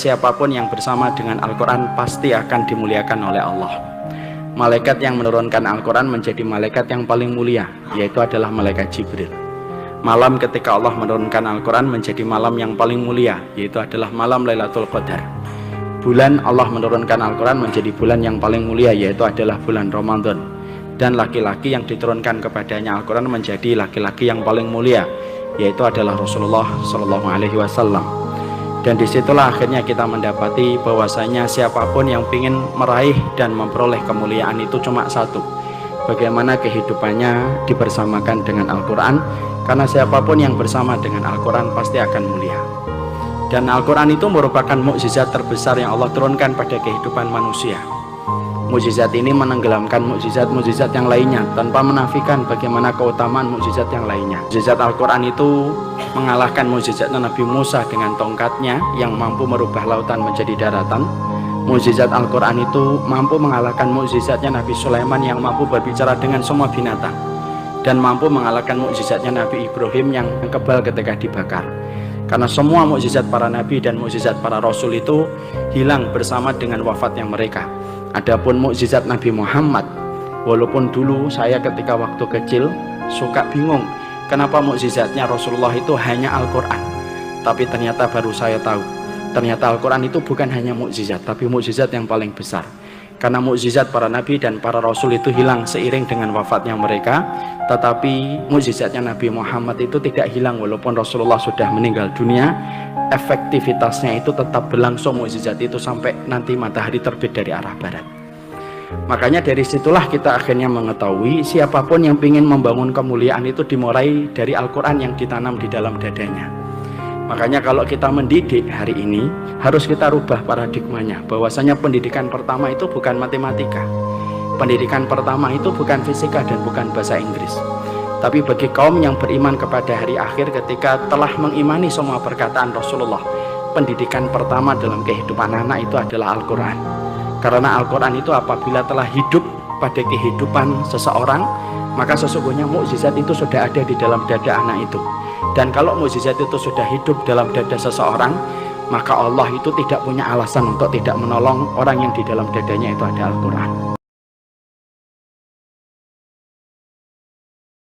Siapapun yang bersama dengan Al-Quran pasti akan dimuliakan oleh Allah. Malaikat yang menurunkan Al-Quran menjadi malaikat yang paling mulia, yaitu adalah malaikat Jibril. Malam ketika Allah menurunkan Al-Quran menjadi malam yang paling mulia, yaitu adalah malam Lailatul Qadar. Bulan Allah menurunkan Al-Quran menjadi bulan yang paling mulia, yaitu adalah bulan Ramadan. Dan laki-laki yang diturunkan kepadanya Al-Quran menjadi laki-laki yang paling mulia, yaitu adalah Rasulullah SAW. Dan disitulah akhirnya kita mendapati bahwasanya siapapun yang ingin meraih dan memperoleh kemuliaan itu cuma satu, bagaimana kehidupannya dibersamakan dengan Al-Quran. Karena siapapun yang bersama dengan Al-Quran pasti akan mulia. Dan Al-Quran itu merupakan mukjizat terbesar yang Allah turunkan pada kehidupan manusia. Mukjizat ini menenggelamkan mukjizat-mukjizat yang lainnya tanpa menafikan bagaimana keutamaan mukjizat yang lainnya. Mukjizat Al-Quran itu mengalahkan mukjizat Nabi Musa dengan tongkatnya yang mampu merubah lautan menjadi daratan. Mukjizat Al-Quran itu mampu mengalahkan mukjizatnya Nabi Sulaiman yang mampu berbicara dengan semua binatang, dan mampu mengalahkan mukjizatnya Nabi Ibrahim yang kebal ketika dibakar. Karena semua mukjizat para nabi dan mukjizat para rasul itu hilang bersama dengan wafatnya mereka. Adapun mukjizat Nabi Muhammad, walaupun dulu saya ketika waktu kecil suka bingung kenapa mukjizatnya Rasulullah itu hanya Al-Quran, tapi ternyata baru saya tahu ternyata Al-Quran itu bukan hanya mukjizat, tapi mukjizat yang paling besar. Karena mukjizat para nabi dan para rasul itu hilang seiring dengan wafatnya mereka, tetapi mukjizatnya Nabi Muhammad itu tidak hilang walaupun Rasulullah sudah meninggal dunia. Efektivitasnya itu tetap berlangsung mukjizat itu sampai nanti matahari terbit dari arah barat. Makanya dari situlah kita akhirnya mengetahui siapapun yang ingin membangun kemuliaan itu dimulai dari Al-Quran yang ditanam di dalam dadanya. Makanya kalau kita mendidik hari ini harus kita rubah paradigmanya, bahwasanya pendidikan pertama itu bukan matematika, pendidikan pertama itu bukan fisika dan bukan bahasa Inggris. Tapi bagi kaum yang beriman kepada hari akhir, ketika telah mengimani semua perkataan Rasulullah, pendidikan pertama dalam kehidupan anak itu adalah Al-Quran. Karena Al-Quran itu apabila telah hidup pada kehidupan seseorang, maka sesungguhnya mukjizat itu sudah ada di dalam dada anak itu. Dan kalau mukjizat itu sudah hidup dalam dada seseorang, maka Allah itu tidak punya alasan untuk tidak menolong orang yang di dalam dadanya itu ada Al-Quran.